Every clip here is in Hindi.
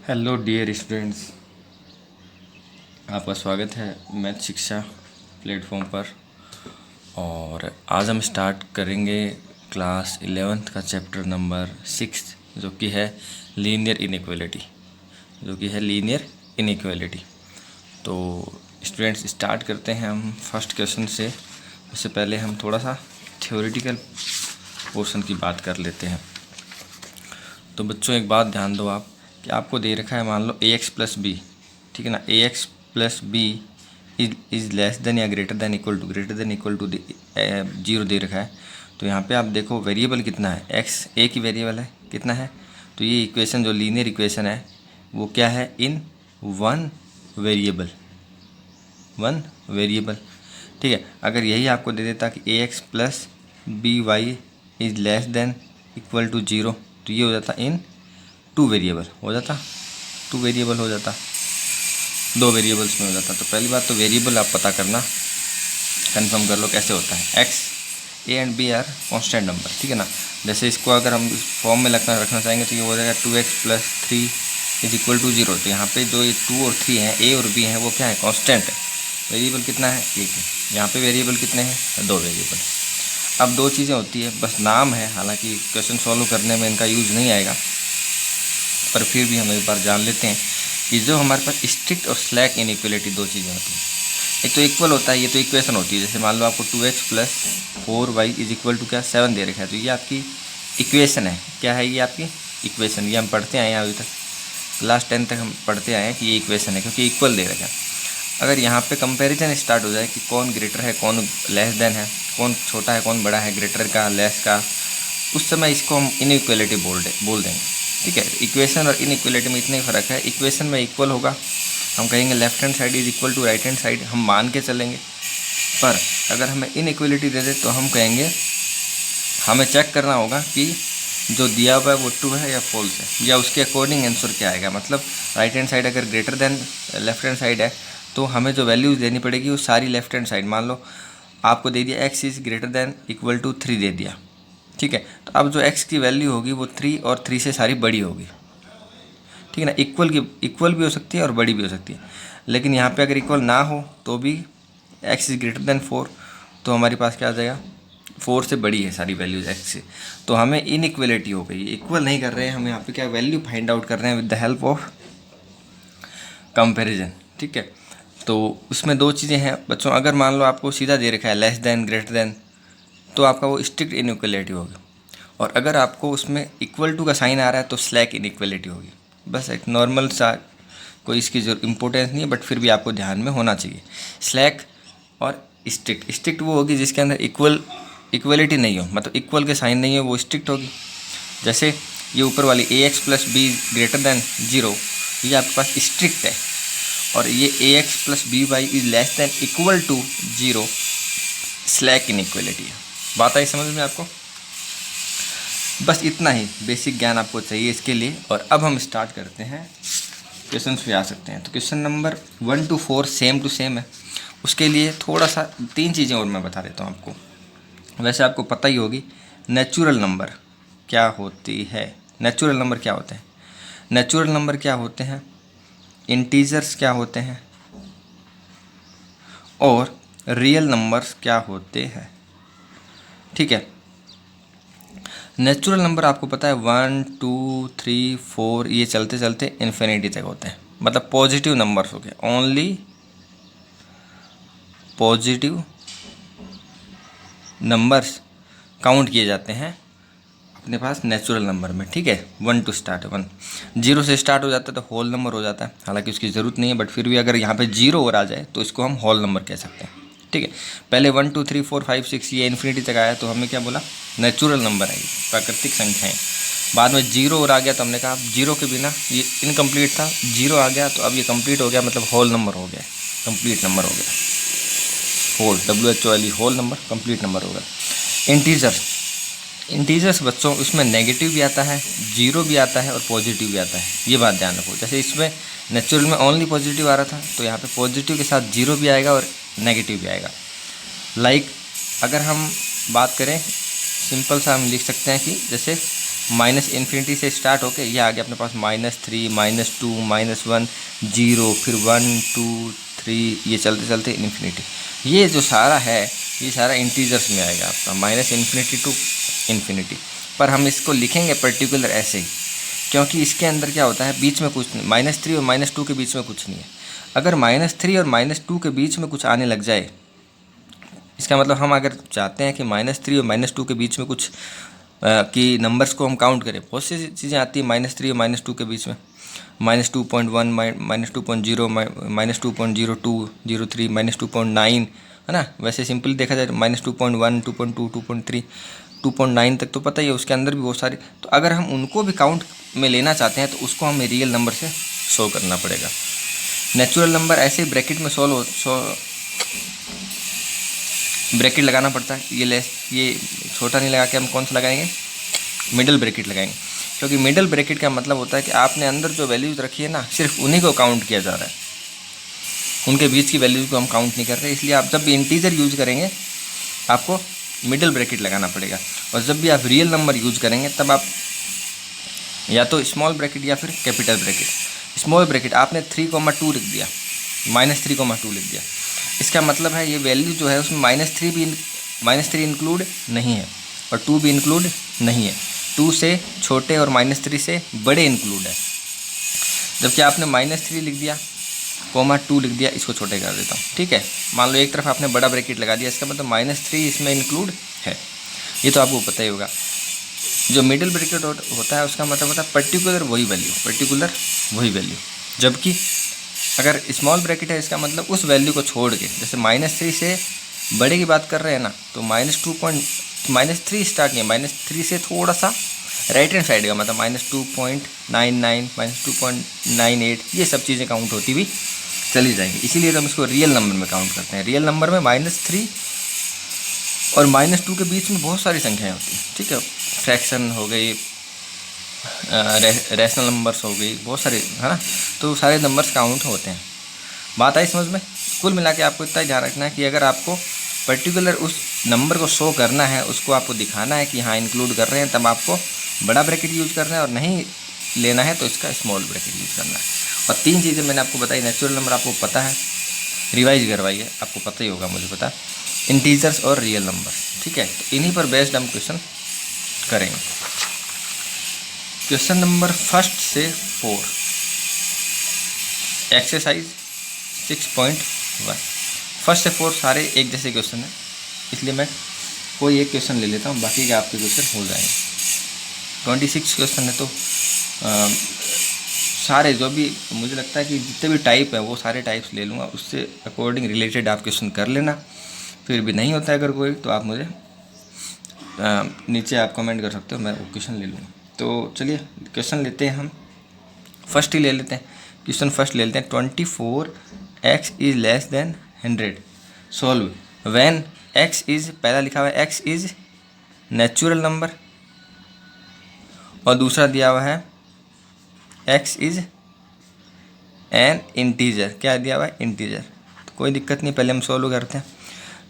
हेलो डियर स्टूडेंट्स, आपका स्वागत है मैथ शिक्षा प्लेटफॉर्म पर। और आज हम स्टार्ट करेंगे क्लास 11th का चैप्टर नंबर 6 जो कि है लीनियर इनइक्वालिटी। तो स्टूडेंट्स स्टार्ट करते हैं हम फर्स्ट क्वेश्चन से। उससे पहले हम थोड़ा सा थ्योरेटिकल पोर्शन की बात कर लेते हैं। तो बच्चों एक बात ध्यान दो आप कि आपको दे रखा है, मान लो ax प्लस बी, ठीक है ना। ax plus B is less than या ग्रेटर देन इक्वल टू 0 दे रखा है। तो यहाँ पे आप देखो वेरिएबल कितना है, x एक ही वेरिएबल है, कितना है। तो ये इक्वेशन जो लीनियर इक्वेशन है वो क्या है, इन वन वेरिएबल, ठीक है। अगर यही आपको दे देता कि ax plus B Y is less than equal to 0, तो ये हो जाता इन टू वेरिएबल हो जाता, दो वेरिएबल्स में हो जाता। तो पहली बात तो वेरिएबल आप पता करना, कंफर्म कर लो कैसे होता है। x a and b are constant number, ठीक है ना। जैसे इसको अगर हम इस फॉर्म में रखना चाहेंगे तो ये हो जाएगा 2x plus 3 is equal to 0। तो यहाँ पे जो ये 2 और 3 हैं, a और b हैं, वो क्या है, कांस्टेंट है। वेरिएबल कितना है, एक है। यहाँ पे वेरिएबल कितने हैं, दो वेरिएबल। अब दो चीज़ें होती है, बस नाम है, हालांकि क्वेश्चन सॉल्व करने में इनका यूज़ नहीं आएगा, पर फिर भी हम एक बार जान लेते हैं कि जो हमारे पास स्ट्रिक्ट और स्लैक इनइक्वलिटी दो चीज़ें होती हैं। एक तो इक्वल होता है, ये तो इक्वेशन होती है। जैसे मान लो आपको 2x plus 4y is equal to क्या, 7 दे रखा है, तो ये आपकी इक्वेशन है। क्या है ये आपकी इक्वेशन, ये हम पढ़ते आए हैं अभी तक, क्लास 10 तक हम पढ़ते आए हैं कि ये इक्वेशन है, क्योंकि इक्वल दे रखा है। अगर यहाँ पे कंपैरिजन स्टार्ट हो जाए कि कौन ग्रेटर है कौन लेस देन है, कौन छोटा है कौन बड़ा है, ग्रेटर का लेस का, उस समय इसको हम इनइक्वलिटी बोल देंगे, ठीक है। इक्वेशन और इनइक्वलिटी में इतना ही फ़र्क है। इक्वेशन में इक्वल होगा, हम कहेंगे left hand side is equal to right hand side, हम मान के चलेंगे। पर अगर हमें इनइक्वलिटी दे दे तो हम कहेंगे, हमें चेक करना होगा कि जो दिया हुआ है वो ट्रू है या फॉल्स है, या उसके अकॉर्डिंग आंसर क्या आएगा। मतलब राइट हैंड साइड अगर greater than left hand side है तो हमें जो वैल्यूज देनी पड़ेगी वो सारी लेफ्ट हैंड साइड। मान लो आपको दे दिया x is greater than equal to 3 दे दिया, ठीक है। तो अब जो x की वैल्यू होगी वो 3 और 3 से सारी बड़ी होगी, ठीक है ना। इक्वल भी हो सकती है और बड़ी भी हो सकती है। लेकिन यहाँ पे अगर इक्वल ना हो तो भी x इज़ ग्रेटर देन 4, तो हमारे पास क्या आ जाएगा, 4 से बड़ी है सारी वैल्यूज x से, तो हमें इनइक्वलिटी हो गई। इक्वल नहीं कर रहे हैं हम यहाँ पे, क्या वैल्यू फाइंड आउट कर रहे हैं with the help of comparison, ठीक है। तो उसमें दो चीज़ें हैं बच्चों। अगर मान लो आपको सीधा दे रखा है लेस देन ग्रेटर देन, तो आपका वो स्ट्रिक्ट इनइक्वलिटी होगी। और अगर आपको उसमें इक्वल टू का साइन आ रहा है तो स्लैक इनइक्वलिटी होगी। बस एक नॉर्मल सा, कोई इसकी जो इम्पोर्टेंस नहीं है, बट फिर भी आपको ध्यान में होना चाहिए। स्लैक और स्ट्रिक्ट वो होगी जिसके अंदर इक्वलिटी नहीं हो, मतलब इक्वल के साइन नहीं हो, वो स्ट्रिक्ट होगी। जैसे ये ऊपर वाली ax plus B greater than 0, ये आपके पास स्ट्रिक्ट है। और ये ax plus B Y is less than equal to 0 slack inequality है। बात आई समझ में आपको? बस इतना ही बेसिक ज्ञान आपको चाहिए इसके लिए। और अब हम स्टार्ट करते हैं, क्वेश्चन पे आ सकते हैं। तो question number 1 to 4 same to same है। उसके लिए थोड़ा सा 3 चीज़ें और मैं बता देता हूँ आपको। वैसे आपको पता ही होगी नेचुरल नंबर क्या होती है, नेचुरल नंबर क्या होते हैं, नेचुरल नंबर क्या होते हैं, इंटीजर्स क्या होते हैं, और रियल नंबर्स क्या होते हैं, ठीक है। नेचुरल नंबर आपको पता है 1 2 3 4 ये चलते चलते इन्फिनिटी तक होते हैं। मतलब पॉजिटिव नंबर्स हो गए, ओनली पॉजिटिव नंबर्स काउंट किए जाते हैं अपने पास नेचुरल नंबर में, ठीक है। 1 टू स्टार्ट है, 1 0 से स्टार्ट हो जाता है तो होल नंबर हो जाता है। हालांकि उसकी ज़रूरत नहीं है, बट फिर भी अगर यहाँ पे 0 और आ जाए तो इसको हम होल नंबर कह सकते हैं, ठीक है। पहले 1 2 3 4 5 6 ये इन्फिनिटी तक आया तो हमने क्या बोला, नेचुरल नंबर है, प्राकृतिक संख्याएँ। बाद में 0 और आ गया तो हमने कहा 0 के बिना ये इनकम्प्लीट था, 0 आ गया तो अब ये कंप्लीट हो गया, मतलब होल नंबर हो गया, कंप्लीट नंबर हो गया, whole WHOLE whole number, complete number हो गया। इंटीजर्स बच्चों उसमें नेगेटिव भी आता है, 0 भी आता है और पॉजिटिव भी आता है, ये बात ध्यान रखो। जैसे इसमें नेचुरल में ओनली पॉजिटिव आ रहा था, तो यहाँ पे पॉजिटिव के साथ 0 भी आएगा और नेगेटिव भी आएगा। लाइक अगर हम बात करें सिंपल सा, हम लिख सकते हैं कि जैसे माइनस इन्फिनिटी से स्टार्ट होके ये आ गया अपने पास -3 -2 -1 0 फिर 1 2 3 ये चलते चलते इन्फिनिटी। ये जो सारा है ये सारा इंटीजर्स में आएगा आपका माइनस इन्फिनिटी टू इन्फिनिटी। पर हम इसको लिखेंगे पर्टिकुलर ऐसे ही, क्योंकि इसके अंदर क्या होता है बीच में कुछ नहीं, -3 और -2 के बीच में कुछ नहीं है। अगर -3 और -2 के बीच में कुछ आने लग जाए, इसका मतलब हम अगर चाहते हैं कि -3 और -2 के बीच में कुछ कि नंबर्स को हम काउंट करें, बहुत सी चीज़ें आती हैं -3 और -2 के बीच में, -2.1 -2.0 -2.02 03 -2.9 है ना। वैसे सिंपली देखा जाए -2.1 2.2 2.3 2.9 तक तो पता ही है, उसके अंदर भी बहुत सारे। तो अगर हम उनको भी काउंट में लेना चाहते हैं तो उसको हमें रियल नंबर से शो करना पड़ेगा। नेचुरल नंबर ऐसे ही ब्रैकेट में ब्रैकेट लगाना पड़ता है। ये छोटा नहीं लगा के हम कौन सा लगाएंगे, मिडल ब्रैकेट लगाएंगे, क्योंकि मिडल ब्रैकेट का मतलब होता है कि आपने अंदर जो वैल्यूज़ रखी है ना सिर्फ उन्हीं को काउंट किया जा रहा है, उनके बीच की वैल्यूज़ को हम काउंट नहीं कर रहे। इसलिए आप जब भी इंटीजर यूज़ करेंगे आपको मिडल ब्रैकेट लगाना पड़ेगा, और जब भी आप रियल नंबर यूज़ करेंगे तब आप या तो स्मॉल ब्रैकेट या फिर कैपिटल ब्रैकेट। स्मॉल ब्रैकेट आपने 3,2 लिख दिया, -3,2 लिख दिया, इसका मतलब है ये वैल्यू जो है उसमें -3 इंक्लूड नहीं है और 2 भी इंक्लूड नहीं है, 2 से छोटे और -3 से बड़े इंक्लूड है। जबकि आपने -3 लिख दिया, -2 लिख दिया, इसको छोटे कर देता हूँ, ठीक है। मान लो एक तरफ आपने बड़ा ब्रैकेट लगा दिया, इसका मतलब -3 इसमें इंक्लूड है, ये तो आपको पता ही होगा। जो मिडिल ब्रैकेट होता है उसका मतलब होता है पर्टिकुलर वही वैल्यू, जबकि अगर स्मॉल ब्रैकेट है इसका मतलब उस वैल्यू को छोड़ के, जैसे -3 से बड़े की बात कर रहे हैं ना, तो -3 स्टार्ट नहीं है, -3 से थोड़ा सा राइट हैंड साइड का मतलब -2.99 -2.98 ये सब चीज़ें काउंट होती हुई चली जाएंगी। इसीलिए हम इसको रियल नंबर में काउंट करते हैं। रियल नंबर में -3 और -2 के बीच में बहुत सारी संख्याएं होती हैं, ठीक है। फ्रैक्शन हो गई, रैशनल नंबर्स हो गई, बहुत सारे, है ना। तो सारे नंबर्स काउंट होते हैं। बात आई समझ में। कुल मिला के आपको इतना ध्यान रखना है कि अगर आपको पर्टिकुलर उस नंबर को शो करना है, उसको आपको दिखाना है कि हाँ इंक्लूड कर रहे हैं, तब आपको बड़ा ब्रैकेट यूज़ करना है, और नहीं लेना है तो इसका स्मॉल ब्रैकेट यूज़ करना है। और 3 चीज़ें मैंने आपको बताई। नेचुरल नंबर आपको पता है, रिवाइज करवाइए, आपको पता ही होगा, मुझे पता, इंटीजर्स और रियल नंबर, ठीक है। तो इन्हीं पर बेस्ड हम क्वेश्चन करेंगे। क्वेश्चन नंबर 1 से 4 एक्सरसाइज 6.1। 1 से 4 सारे एक जैसे क्वेश्चन हैं, इसलिए मैं कोई एक क्वेश्चन ले लेता हूँ, बाकी के आपके क्वेश्चन हो जाएंगे। 26 क्वेश्चन है, तो सारे जो भी मुझे लगता है कि जितने भी टाइप है वो सारे टाइप्स ले लूँगा, उससे अकॉर्डिंग रिलेटेड आप क्वेश्चन कर लेना। फिर भी नहीं होता है अगर कोई, तो आप मुझे नीचे आप कमेंट कर सकते हो, मैं वो क्वेश्चन ले लूँगा। तो चलिए क्वेश्चन लेते हैं, हम फर्स्ट ही ले लेते हैं। क्वेश्चन फर्स्ट ले लेते हैं। 24x is less than 100 solve when x is, पहला लिखा हुआ है x इज़ नेचुरल नंबर, और दूसरा दिया हुआ है x इज़ एन इंटीजर। क्या दिया हुआ है? इंटीजर। तो कोई दिक्कत नहीं, पहले हम सॉल्व करते हैं।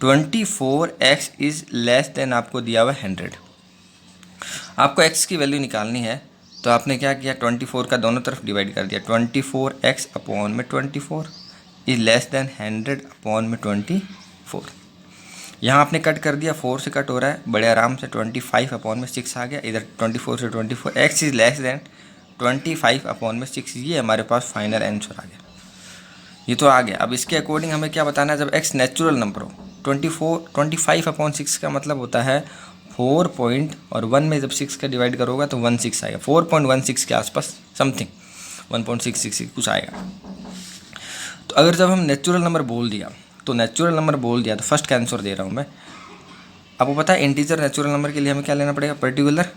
24x इज़ लेस देन आपको दिया हुआ है 100। आपको x की वैल्यू निकालनी है, तो आपने क्या किया, 24 का दोनों तरफ डिवाइड कर दिया। 24x अपॉन में 24 इज़ लेस देन 100 अपॉन में 24। यहाँ आपने कट कर दिया, 4 से कट हो रहा है बड़े आराम से। 25 अपॉन में 6 आ गया, इधर 24 से 24 x is less than 25 upon में 6, ये हमारे पास फाइनल आंसर आ गया। ये तो आ गया। अब इसके अकॉर्डिंग हमें क्या बताना है, जब x नेचुरल नंबर हो। 25 अपॉन 6 का मतलब होता है 4 पॉइंट, और 1 में जब 6 का डिवाइड करोगा तो 16 आएगा, 4.16 के आसपास समथिंग, 1.666 कुछ आएगा। तो अगर जब हम नेचुरल नंबर बोल दिया, तो नेचुरल नंबर बोल दिया तो फर्स्ट का आंसर दे रहा हूँ मैं। आपको पता है इंटीजर नेचुरल नंबर के लिए हमें क्या लेना पड़ेगा, पर्टिकुलर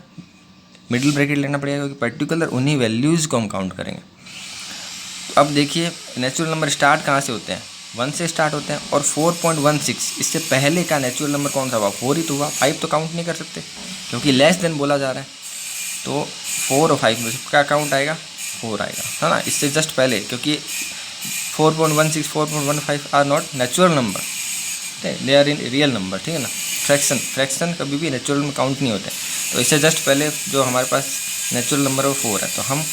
मिडिल ब्रैकेट लेना पड़ेगा, क्योंकि पर्टिकुलर उन्हीं वैल्यूज़ को हम काउंट करेंगे। तो अब देखिए नेचुरल नंबर स्टार्ट कहाँ से होते हैं, 1 से स्टार्ट होते हैं, और 4.16 इससे पहले का नेचुरल नंबर कौन सा हुआ, 4 ही तो हुआ। 5 तो काउंट नहीं कर सकते क्योंकि लेस देन बोला जा रहा है। तो 4 और 5 में क्या काउंट आएगा, 4 आएगा, है ना। इससे जस्ट पहले, क्योंकि 4.16 4.15 are not natural number, they are in real number, ठीक है ना। फ्रैक्शन कभी भी नेचुरल में काउंट नहीं होते। तो इससे जस्ट पहले जो हमारे पास नेचुरल नंबर है वो 4 है, तो हम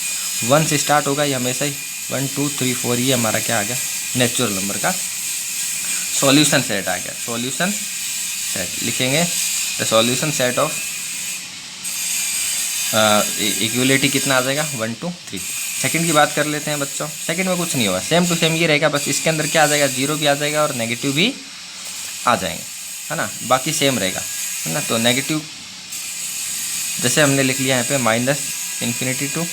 1 से स्टार्ट होगा, ये हमेशा ही 1 2 3 4, ये हमारा क्या आ गया, नेचुरल नंबर का सॉल्यूशन सेट आ गया। सॉल्यूशन सेट लिखेंगे, the solution set of equality कितना आ जाएगा, 1 2 3। सेकंड की बात कर लेते हैं बच्चों। सेकंड में कुछ नहीं होगा, सेम टू सेम ये रहेगा, बस इसके अंदर क्या आ जाएगा, 0 भी आ जाएगा और नेगेटिव भी आ जाएंगे, है ना, बाकी सेम रहेगा, है ना। तो नेगेटिव जैसे हमने लिख लिया यहाँ पे -∞ टू,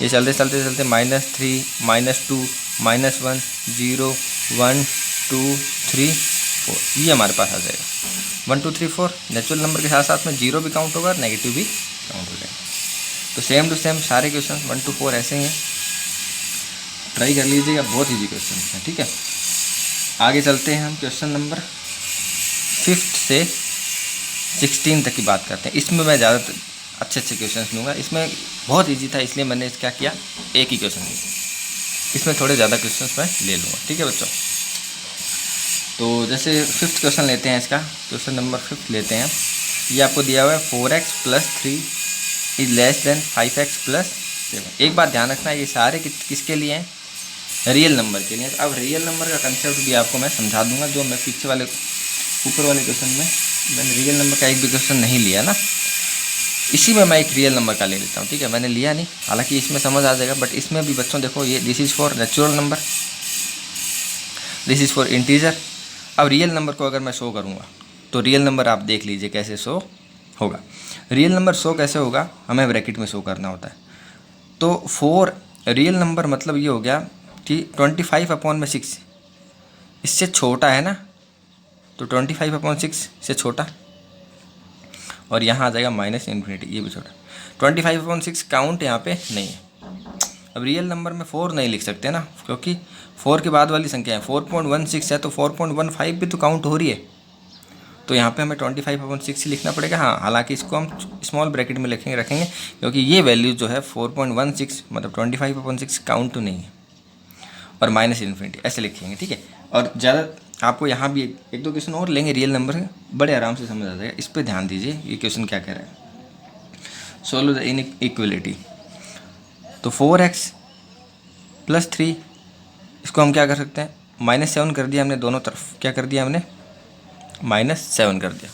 ये चलते चलते चलते -3 -2 -1 0 1 2 3 4, ये हमारे पास आ जाएगा 1 2 3 4। नेचुरल नंबर के साथ साथ में 0 भी काउंट होगा और नेगेटिव भी काउंट हो जाएगा। तो सेम टू सेम सारे क्वेश्चन 1 2 4 ऐसे ही हैं, ट्राई कर लीजिएगा, बहुत ईजी क्वेश्चन हैं, ठीक है। आगे चलते हैं हम क्वेश्चन नंबर 5 से 16 तक की बात करते हैं। इसमें मैं ज़्यादा अच्छे क्वेश्चन लूँगा, इसमें बहुत ईजी था इसलिए मैंने क्या किया, एक ही क्वेश्चन लिया, इसमें थोड़े ज़्यादा क्वेश्चन मैं ले लूँगा, ठीक है बच्चों। तो जैसे 5th क्वेश्चन लेते हैं, इसका क्वेश्चन नंबर 5 लेते हैं। ये आपको दिया हुआ है 4x + 3 is less then 5x + 7। एक बात ध्यान रखना, ये सारे किसके लिए हैं, रियल नंबर के लिए। अब रियल नंबर का कंसेप्ट भी आपको मैं समझा दूंगा, जो मैं पीछे वाले ऊपर वाले क्वेश्चन में मैंने रियल नंबर का एक भी क्वेश्चन नहीं लिया ना, इसी में मैं एक रियल नंबर का ले लेता हूँ, ठीक है। मैंने लिया नहीं, हालांकि इसमें समझ आ जाएगा, बट इसमें भी बच्चों देखो, ये this is for natural number, this is for integer. अब रियल नंबर को अगर मैं शो करूँगा तो रियल नंबर आप देख लीजिए कैसे शो होगा। रियल नंबर शो कैसे होगा, हमें ब्रैकेट में शो करना होता है। तो 4 रियल नंबर मतलब ये हो गया कि 25/6 इससे छोटा है ना, तो 25/6 से छोटा, और यहाँ आ जाएगा -∞, ये भी छोटा। 25/6 काउंट यहाँ पे नहीं है। अब रियल नंबर में 4 नहीं लिख सकते ना, क्योंकि 4 के बाद वाली संख्या है, 4.16 है, तो 4.15 भी तो काउंट हो रही है, तो यहाँ पे हमें 25/6 ही लिखना पड़ेगा। हाँ, हालांकि इसको हम स्मॉल ब्रैकेट में रखेंगे, क्योंकि ये वैल्यू जो है 4.16 मतलब 25/6 काउंट तो नहीं है, और -∞ ऐसे लिखेंगे, ठीक है। और ज़्यादा आपको यहाँ भी एक दो क्वेश्चन और लेंगे रियल नंबर, बड़े आराम से समझ आ जाएगा। इस पर ध्यान दीजिए, ये क्वेश्चन क्या कह रहा है, सोल्व द इनइक्वलिटी। तो 4x + 3, इसको हम क्या कर सकते हैं, -7 कर दिया हमने, दोनों तरफ क्या कर दिया हमने, -7 कर दिया।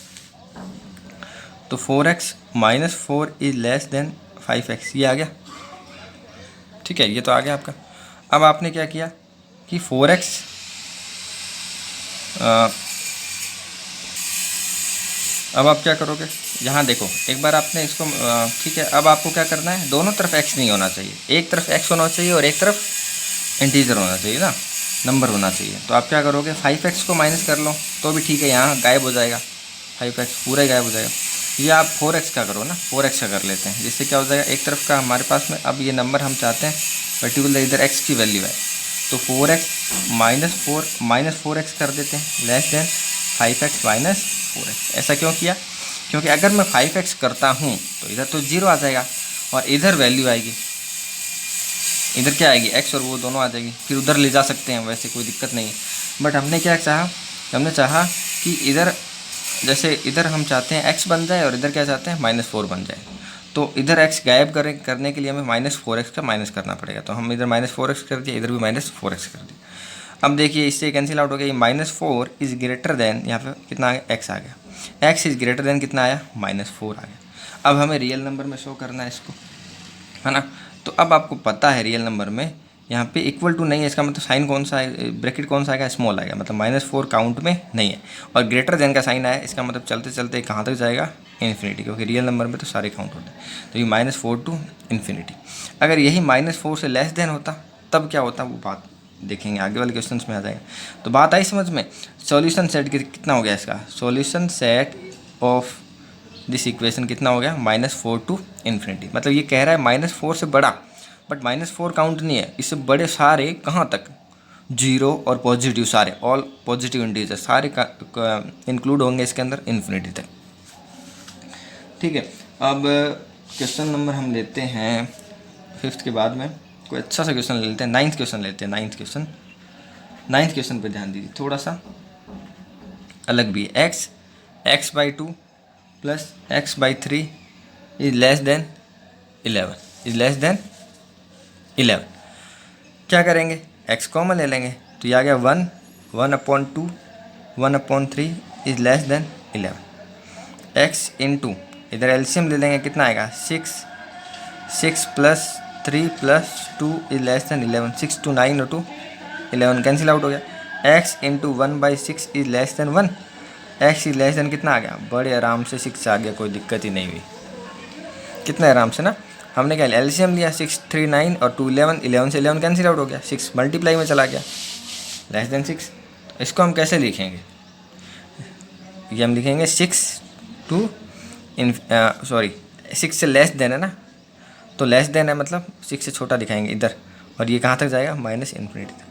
तो 4x - 4 is less then 5x, ये आ गया, ठीक है, ये तो आ गया आपका। अब आपने क्या किया कि 4x अब आप क्या करोगे, यहाँ देखो एक बार आपने इसको ठीक है। अब आपको क्या करना है, दोनों तरफ x नहीं होना चाहिए, एक तरफ x होना चाहिए और एक तरफ इंटीजर होना चाहिए ना, नंबर होना चाहिए। तो आप क्या करोगे, 5x को माइनस कर लो तो भी ठीक है, यहाँ गायब हो जाएगा, 5x पूरा ही गायब हो जाएगा। ये आप 4x का करो ना, 4x का कर लेते हैं, जिससे क्या हो जाएगा, एक तरफ का हमारे पास में, अब ये नंबर हम चाहते हैं पर्टिकुलर इधर x की वैल्यू है, तो 4x - 4x कर देते हैं, लेस देन 5x - 4x। ऐसा क्यों किया, क्योंकि अगर मैं 5x करता हूँ तो इधर तो 0 आ जाएगा, और इधर वैल्यू आएगी, इधर क्या आएगी, x और वो दोनों आ जाएगी, फिर उधर ले जा सकते हैं, वैसे कोई दिक्कत नहीं है। बट हमने क्या चाहा, हमने चाहा कि इधर, जैसे इधर हम चाहते हैं x बन जाए और इधर क्या चाहते हैं, -4 बन जाए, तो इधर x गायब करने के लिए हमें -4x का माइनस करना पड़ेगा। तो हम इधर -4x कर दिया, इधर भी -4x कर दिया। अब देखिए इससे कैंसिल आउट हो गया, ये -4 इज़ ग्रेटर देन, यहाँ पे कितना आ गया, x आ गया, x इज़ ग्रेटर देन कितना आया, -4 आ गया। अब हमें रियल नंबर में शो करना है इसको, है ना। तो अब आपको पता है रियल नंबर में यहाँ पे इक्वल टू नहीं है, इसका मतलब साइन कौन सा है, ब्रैकेट कौन सा आएगा, स्मॉल आएगा, मतलब -4 काउंट में नहीं है, और ग्रेटर देन का साइन आया, इसका मतलब चलते चलते कहाँ तक जाएगा, इन्फिनिटी, क्योंकि रियल नंबर में तो सारे काउंट होते हैं। तो ये -4 टू इन्फिनिटी। अगर यही -4 से लेस देन होता तब क्या होता, वो बात देखेंगे आगे वाले क्वेश्चन में आ जाएगा। तो बात आई समझ में। सॉल्यूशन सेट कितना हो गया इसका, solution set of this equation कितना हो गया, -4 टू इन्फिनिटी। मतलब ये कह रहा है -4 से बड़ा, बट -4 काउंट नहीं है, इससे बड़े सारे कहाँ तक, 0 और पॉजिटिव सारे, ऑल पॉजिटिव इंटीजर सारे इंक्लूड होंगे इसके अंदर इन्फिनिटी तक, ठीक है। अब क्वेश्चन नंबर हम लेते हैं 5th के बाद में कोई अच्छा सा क्वेश्चन ले लेते हैं, 9th क्वेश्चन लेते हैं। 9th क्वेश्चन पे ध्यान दीजिए, थोड़ा सा अलग भी है। x/2 + x/3 is less then 11, is less then 11। क्या करेंगे, x कॉमन ले लेंगे, तो ये आ गया 1, 1/2, 1/3 is less then 11। x into इधर एल्शियम ले लेंगे, कितना आएगा 6, 6 + 3 + 2 इज लेस देन 11, 6 2 9 और 2 11 कैंसिल आउट हो गया। x into 1/6 is less then 1, x is less then कितना आ गया, बड़े आराम से 6 आ गया, कोई दिक्कत ही नहीं हुई, कितना आराम से ना। हमने क्या एलसीएम लिया, 6 3 9 और 2 11, 11 से 11 कैंसिल आउट हो गया, 6 मल्टीप्लाई में चला गया, लेस देन 6। इसको हम कैसे लिखेंगे, ये हम लिखेंगे 6 टू सॉरी 6 से लेस देन है ना, तो लेस देन है मतलब 6 से छोटा दिखाएंगे इधर, और ये कहाँ तक जाएगा, -∞ तक।